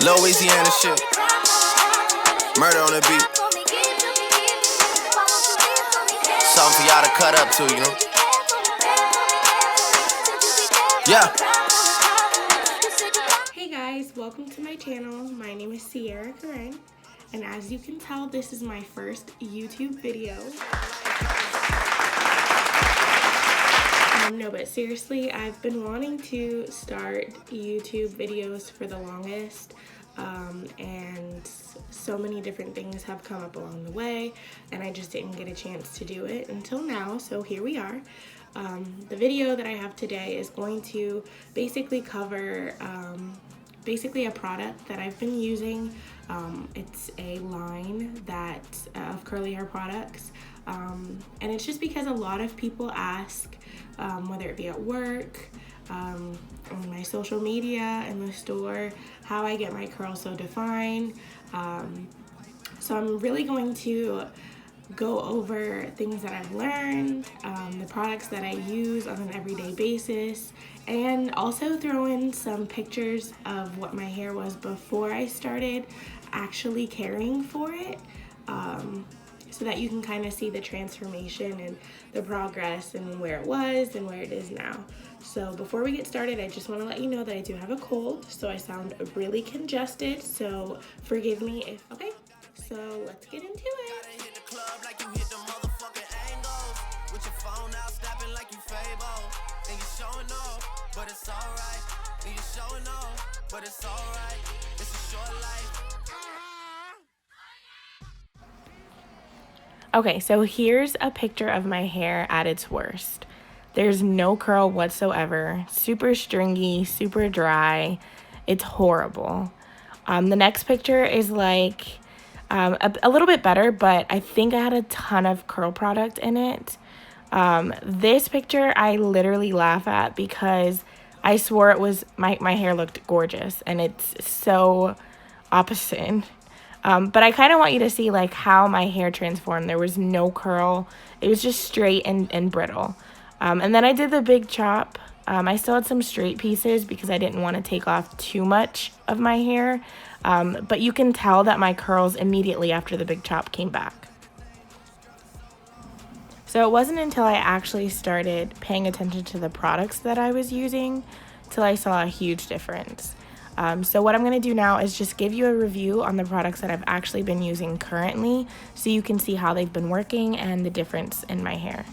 Louisiana shit. Murder on the beat. Something for y'all to cut up to, you know? Yeah. Hey guys, welcome to my channel. My name is Sierra Karen, and as you can tell, this is my first YouTube video. No, but seriously, I've been wanting to start YouTube videos for the longest, and so many different things have come up along the way, and I just didn't get a chance to do it until now, so here we are. The video that I have today is going to basically cover basically a product that I've been using. It's a line of curly hair products, and it's just because a lot of people ask, whether it be at work, on my social media, in the store, how I get my curls so defined. So I'm really going to go over things that I've learned, the products that I use on an everyday basis, and also throw in some pictures of what my hair was before I started actually caring for it, so that you can kind of see the transformation and the progress and where it was and where it is now. So before we get started, I just want to let you know that I do have a cold, so I sound really congested, so forgive me if, okay, so let's get into it. But it's alright, and you're showing off, but it's alright, it's a short life. Okay, so here's a picture of my hair at its worst. There's no curl whatsoever, super stringy, super dry. It's horrible. The next picture is like a little bit better, but I think I had a ton of curl product in it. This picture I literally laugh at because I swore it was my hair looked gorgeous, and it's so opposite. But I kind of want you to see like how my hair transformed. There was no curl. It was just straight and brittle. And then I did the big chop. I still had some straight pieces because I didn't want to take off too much of my hair. But you can tell that my curls immediately after the big chop came back. So it wasn't until I actually started paying attention to the products that I was using till I saw a huge difference. So what I'm going to do now is just give you a review on the products that I've actually been using currently, so you can see how they've been working and the difference in my hair.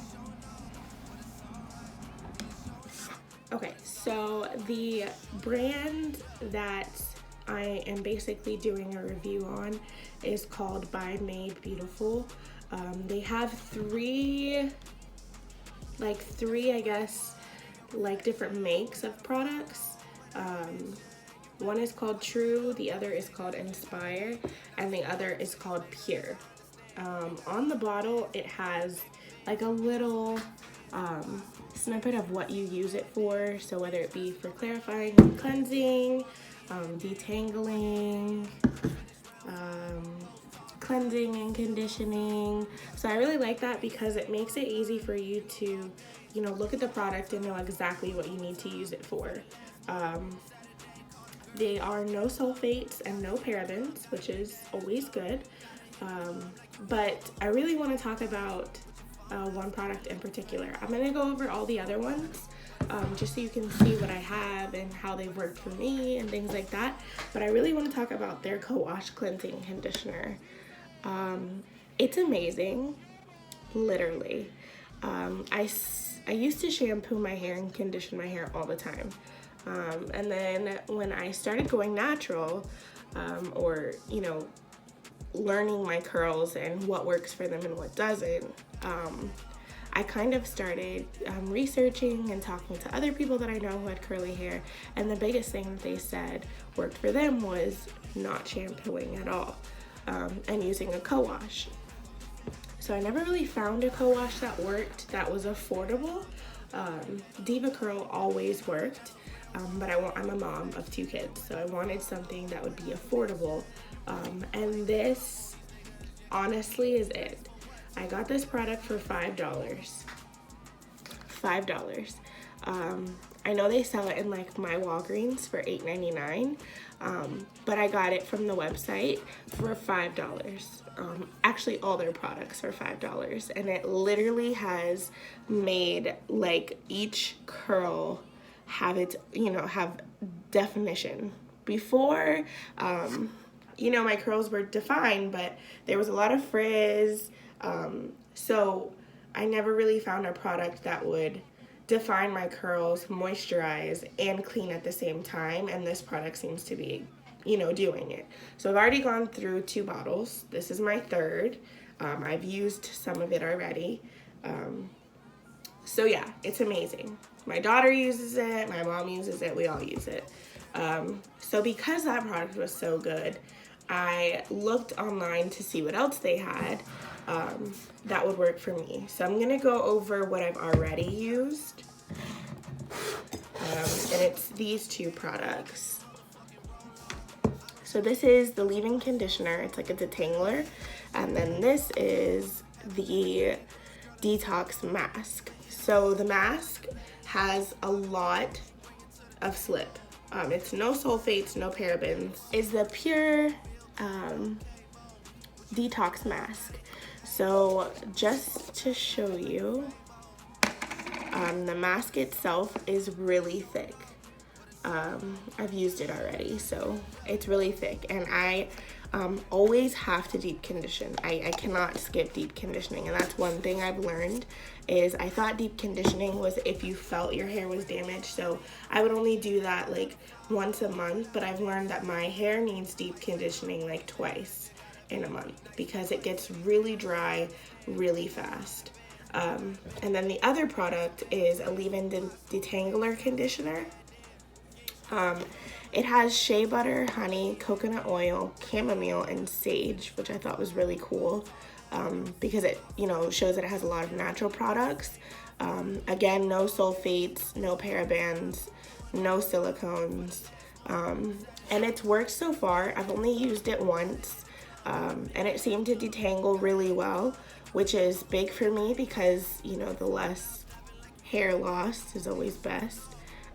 Okay, so the brand that I am basically doing a review on is called ByMadeBeautiful. They have three, I guess, like different makes of products. One is called True, the other is called Inspire, and the other is called Pure. On the bottle, it has like a little snippet of what you use it for. So whether it be for clarifying and cleansing, detangling, cleansing and conditioning. So I really like that because it makes it easy for you to, look at the product and know exactly what you need to use it for. They are no sulfates and no parabens, which is always good. But I really want to talk about one product in particular. I'm going to go over all the other ones, just so you can see what I have and how they've worked for me and things like that. But I really want to talk about their co-wash cleansing conditioner. It's amazing, literally. I used to shampoo my hair and condition my hair all the time. And then when I started going natural, or, learning my curls and what works for them and what doesn't, I kind of started researching and talking to other people that I know who had curly hair, and the biggest thing that they said worked for them was not shampooing at all, and using a co-wash. So I never really found a co-wash that worked that was affordable. Diva Curl always worked, but I'm a mom of 2 kids, so I wanted something that would be affordable, and this honestly is it. I got this product for $5. I know they sell it in like my Walgreens for $8.99, but I got it from the website for $5. Actually, all their products are $5, and it literally has made like each curl have its, have definition. Before, my curls were defined, but there was a lot of frizz, so I never really found a product that would define my curls, moisturize, and clean at the same time, and this product seems to be, doing it. So I've already gone through 2 bottles. This is my 3rd. I've used some of it already. So yeah, it's amazing. My daughter uses it, my mom uses it, we all use it. So because that product was so good, I looked online to see what else they had that would work for me. So I'm gonna go over what I've already used. And it's these 2 products. So this is the leave-in conditioner. It's like a detangler. And then this is the detox mask. So the mask has a lot of slip. It's no sulfates, no parabens. It's the pure detox mask. So just to show you, the mask itself is really thick. I've used it already, so it's really thick, and I always have to deep condition. I cannot skip deep conditioning, and that's one thing I've learned is I thought deep conditioning was if you felt your hair was damaged, so I would only do that like once a month, but I've learned that my hair needs deep conditioning like twice in a month because it gets really dry really fast. And then the other product is a leave-in detangler conditioner. It has shea butter, honey, coconut oil, chamomile, and sage, which I thought was really cool because it, shows that it has a lot of natural products. Again, no sulfates, no parabens, no silicones, and it's worked so far. I've only used it once, and it seemed to detangle really well, which is big for me because, the less hair loss is always best.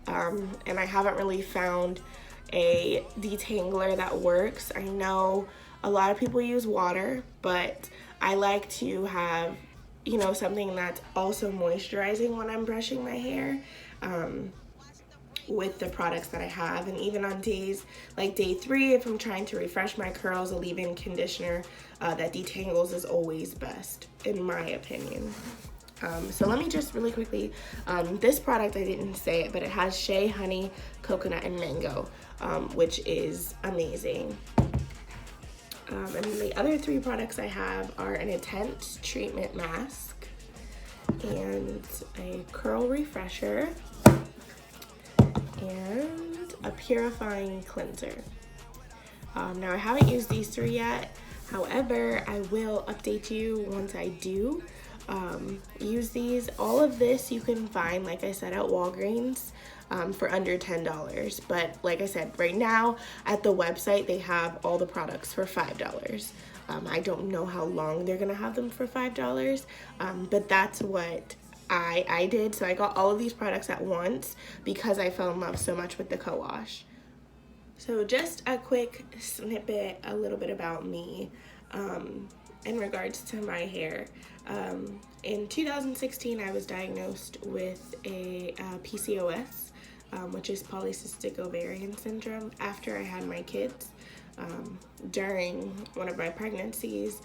And I haven't really found a detangler that works. I know a lot of people use water, but I like to have, something that's also moisturizing when I'm brushing my hair with the products that I have. And even on days like day 3, if I'm trying to refresh my curls, a leave-in conditioner that detangles is always best, in my opinion. So let me just really quickly, this product, I didn't say it, but it has shea, honey, coconut, and mango, which is amazing. And the other 3 products I have are an intense treatment mask and a curl refresher and a purifying cleanser. Now I haven't used these 3 yet. However, I will update you once I do use these. All of this you can find, like I said, at Walgreens for under $10. But like I said, right now at the website they have all the products for $5. I don't know how long they're gonna have them for $5, but that's what I did. So I got all of these products at once because I fell in love so much with the co-wash. So just a quick snippet, a little bit about me in regards to my hair. In 2016, I was diagnosed with a PCOS, which is polycystic ovarian syndrome, after I had my kids. During one of my pregnancies,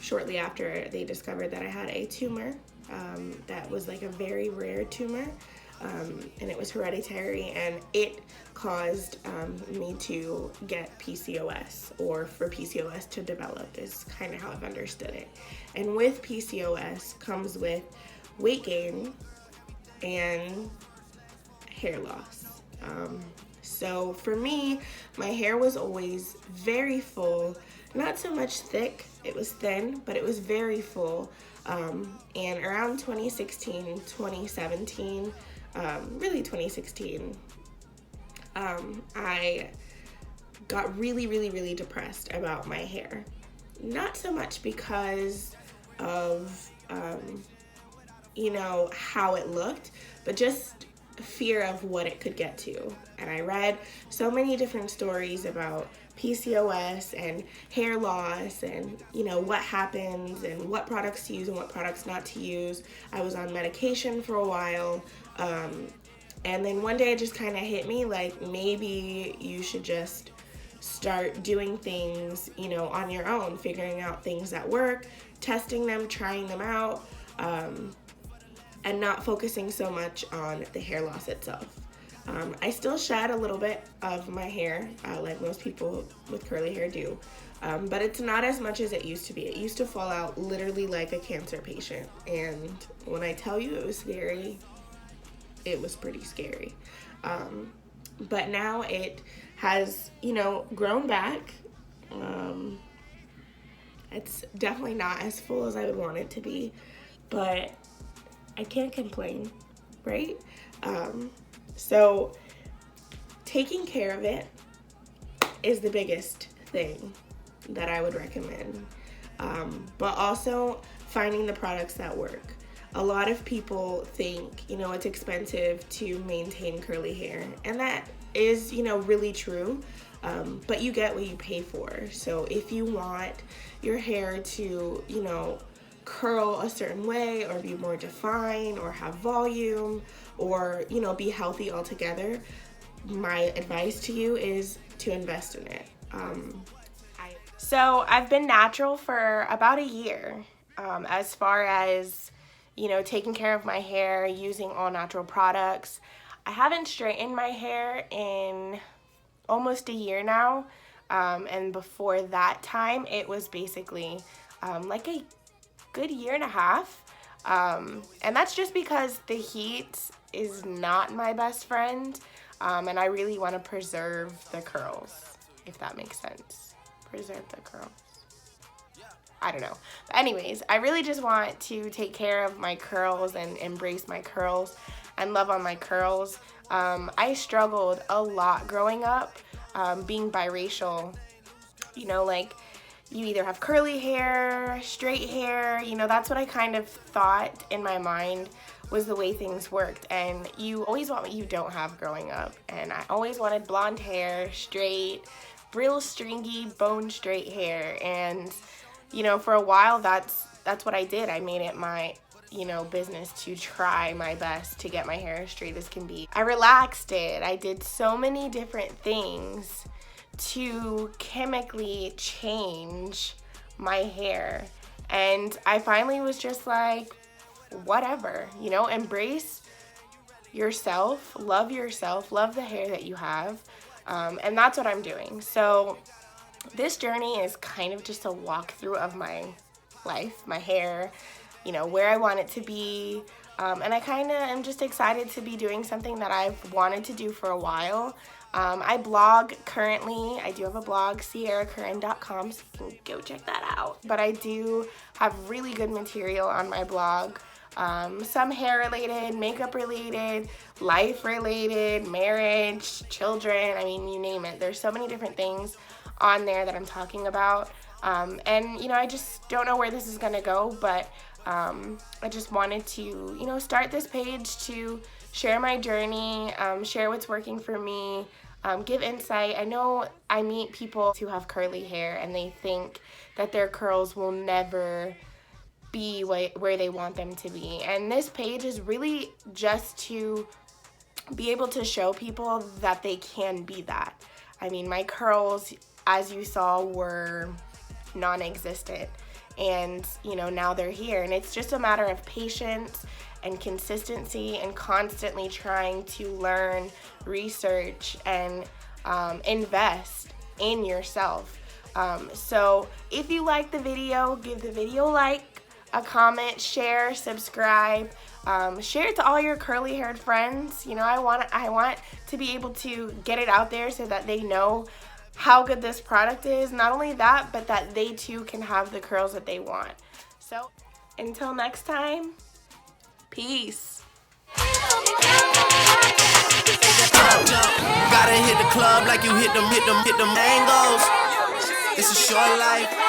shortly after, they discovered that I had a tumor that was like a very rare tumor, and it was hereditary, and it caused me to get PCOS, or for PCOS to develop, is kind of how I've understood it. And with PCOS comes with weight gain and hair loss. So for me, my hair was always very full, not so much thick, it was thin, but it was very full. And around 2016, 2017, really 2016, I got really depressed about my hair. Not so much because of, how it looked, but just fear of what it could get to. And I read so many different stories about PCOS and hair loss and, you know, what happens and what products to use and what products not to use. I was on medication for a while. And then one day it just kind of hit me, like, maybe you should just start doing things, you know, on your own, figuring out things that work, testing them, trying them out, and not focusing so much on the hair loss itself. I still shed a little bit of my hair, like most people with curly hair do, but it's not as much as it used to be. It used to fall out literally like a cancer patient, and when I tell you it was scary, it was pretty scary. But now it has, you know, grown back. It's definitely not as full as I would want it to be, but I can't complain, right? So taking care of it is the biggest thing that I would recommend, but also finding the products that work. A lot of people think, you know, it's expensive to maintain curly hair, and that is, you know, really true, but you get what you pay for. So if you want your hair to, you know, curl a certain way or be more defined or have volume or, you know, be healthy altogether, my advice to you is to invest in it. So I've been natural for about a year, as far as, you know, taking care of my hair, using all natural products. I haven't straightened my hair in almost a year now, and before that time it was basically like a good year and a half, and that's just because the heat is not my best friend, and I really want to preserve the curls, if that makes sense. Preserve the curls. I don't know. But anyways, I really just want to take care of my curls and embrace my curls and love on my curls. I struggled a lot growing up, being biracial. You know, like, you either have curly hair, straight hair, you know, that's what I kind of thought in my mind was the way things worked. And you always want what you don't have growing up. And I always wanted blonde hair, straight, real stringy, bone straight hair. And, you know, for a while, that's what I did. I made it my, you know, business to try my best to get my hair as straight as can be. I relaxed it. I did so many different things to chemically change my hair, and I finally was just like, whatever, you know, embrace yourself, love the hair that you have, and that's what I'm doing. So this journey is kind of just a walkthrough of my life, my hair, you know, where I want it to be, and I kind of am just excited to be doing something that I've wanted to do for a while. I blog currently. I do have a blog, sierracurran.com, so you can go check that out. But I do have really good material on my blog. Some hair related, makeup related, life related, marriage, children, I mean, you name it. There's so many different things on there that I'm talking about. And, you know, I just don't know where this is going to go, but I just wanted to, you know, start this page to share my journey, share what's working for me, give insight. I know I meet people who have curly hair and they think that their curls will never be where they want them to be. And this page is really just to be able to show people that they can be that. I mean, my curls, as you saw, were non-existent. And, you know, now they're here. And it's just a matter of patience and consistency and constantly trying to learn, research, and invest in yourself. So if you like the video, give the video a like, a comment, share, subscribe, share it to all your curly haired friends. You know, I want to be able to get it out there so that they know how good this product is. Not only that, but that they too can have the curls that they want. So until next time, peace. Gotta hit the club like you hit them angles. It's a short life.